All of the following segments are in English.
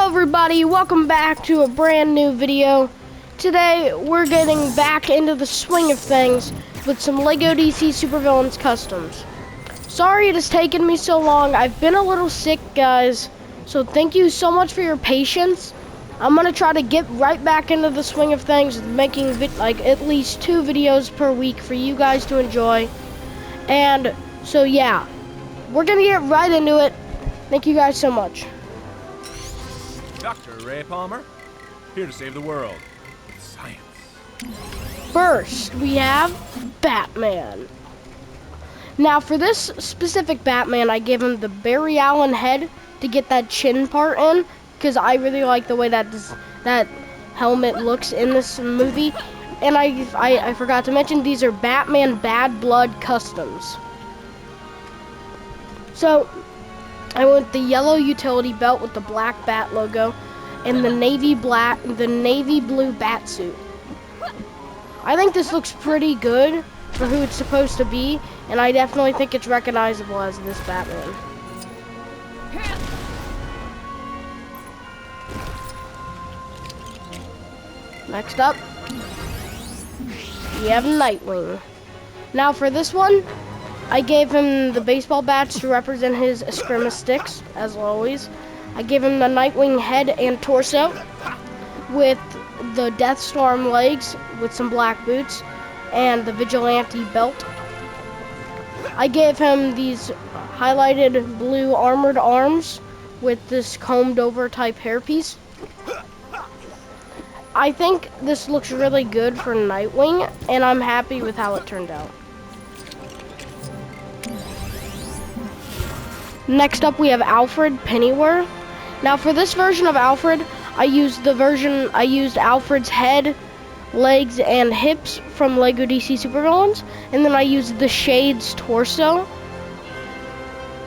everybody, welcome back to a brand new video. Today we're getting back into the swing of things with some LEGO DC Supervillains customs. Sorry it has taken me so long. I've been a little sick, guys, so thank you so much for your patience. I'm gonna try to get right back into the swing of things, making like at least 2 videos per week for you guys to enjoy. And so yeah, we're gonna get right into it. Thank you guys so much. Dr. Ray Palmer, here to save the world with science. First, we have Batman. Now, for this specific Batman, I gave him the Barry Allen head to get that chin part in, because I really like the way that helmet looks in this movie. And I forgot to mention, these are Batman Bad Blood customs. So, I went the yellow utility belt with the black bat logo and the navy blue bat suit. I think this looks pretty good for who it's supposed to be, and I definitely think it's recognizable as this Batman. Next up, we have Nightwing. Now for this one, I gave him the baseball bats to represent his Eskrima sticks, as always. I gave him the Nightwing head and torso with the Deathstorm legs with some black boots and the Vigilante belt. I gave him these highlighted blue armored arms with this combed over type hairpiece. I think this looks really good for Nightwing, and I'm happy with how it turned out. Next up, we have Alfred Pennyworth. Now for this version of Alfred, I used Alfred's head, legs, and hips from LEGO DC Supervillains, and then I used the Shade's torso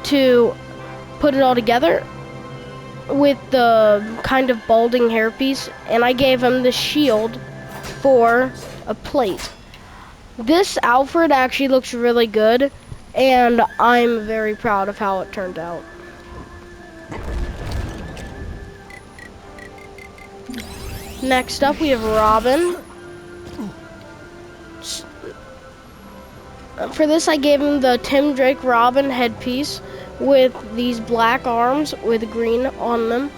to put it all together with the kind of balding hairpiece, and I gave him the shield for a plate. This Alfred actually looks really good, and I'm very proud of how it turned out. Next up, we have Robin. For this, I gave him the Tim Drake Robin headpiece with these black arms with green on them.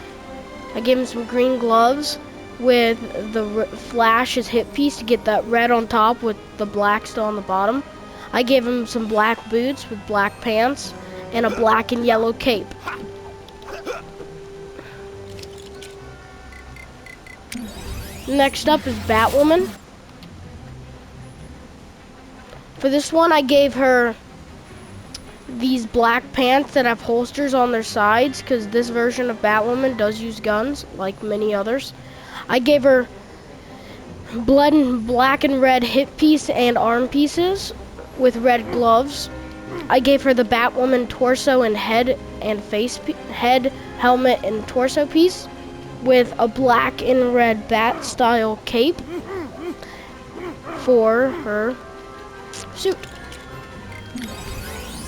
I gave him some green gloves with the Flash's hip piece to get that red on top with the black still on the bottom. I gave him some black boots with black pants and a black and yellow cape. Next up is Batwoman. For this one, I gave her these black pants that have holsters on their sides, because this version of Batwoman does use guns, like many others. I gave her black and red hip piece and arm pieces with red gloves. I gave her the Batwoman torso and head and head, helmet, and torso piece with a black and red bat style cape for her suit.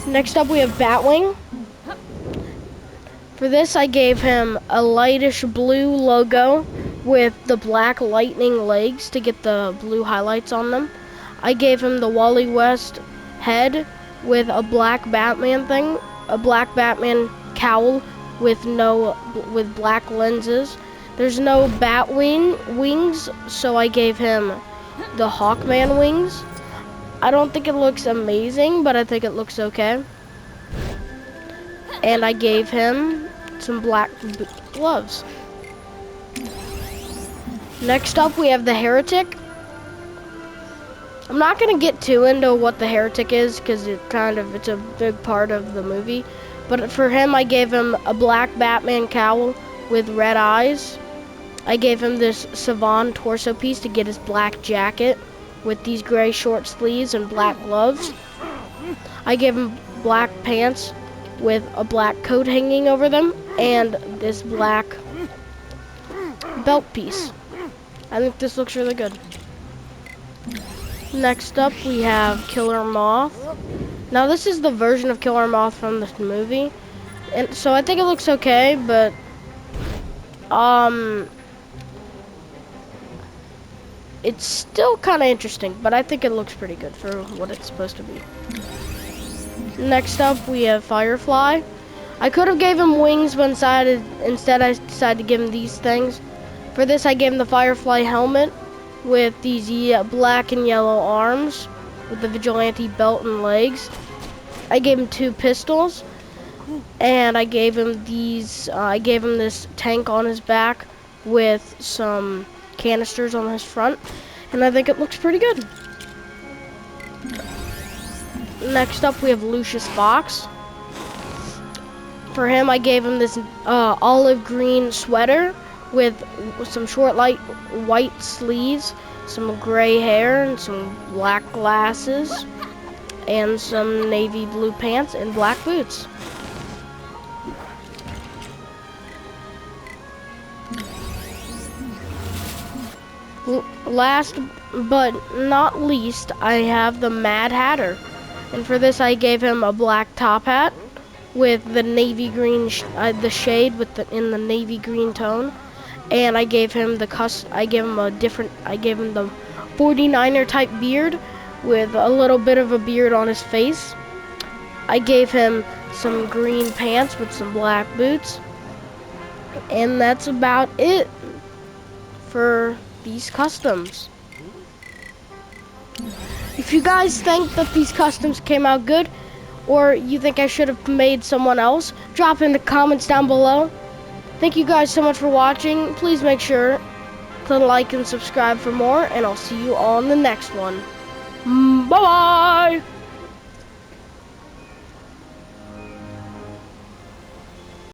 Next up, we have Batwing. For this, I gave him a lightish blue logo with the black lightning legs to get the blue highlights on them. I gave him the Wally West head with a black Batman thing, a black Batman cowl with black lenses. There's no Batwing wings, so I gave him the Hawkman wings. I don't think it looks amazing, but I think it looks okay. And I gave him some black gloves. Next up, we have the Heretic. I'm not gonna get too into what the Heretic is, because it's a big part of the movie. But for him, I gave him a black Batman cowl with red eyes. I gave him this Savan torso piece to get his black jacket with these gray short sleeves and black gloves. I gave him black pants with a black coat hanging over them and this black belt piece. I think this looks really good. Next up, we have Killer Moth. Now this is the version of Killer Moth from this movie, and so I think it looks okay, but Um, it's still kind of interesting, but I think it looks pretty good for what it's supposed to be. Next up, we have Firefly. I could have gave him wings, but instead I decided to give him these things. For this, I gave him the Firefly helmet with these black and yellow arms with the vigilante belt and legs. I gave him 2 pistols, and I gave him these. I gave him this tank on his back with some canisters on his front, and I think it looks pretty good. Next up, we have Lucius Fox. For him, I gave him this olive green sweater with some short, light white sleeves, some gray hair, and some black glasses, and some navy blue pants and black boots. Last but not least, I have the Mad Hatter. And for this, I gave him a black top hat with the navy green, the shade in the navy green tone. And I gave him the 49er type beard with a little bit of a beard on his face. I gave him some green pants with some black boots. And that's about it for these customs. If you guys think that these customs came out good, or you think I should have made someone else, drop in the comments down below. Thank you guys so much for watching. Please make sure to like and subscribe for more, and I'll see you on the next one. Bye-bye!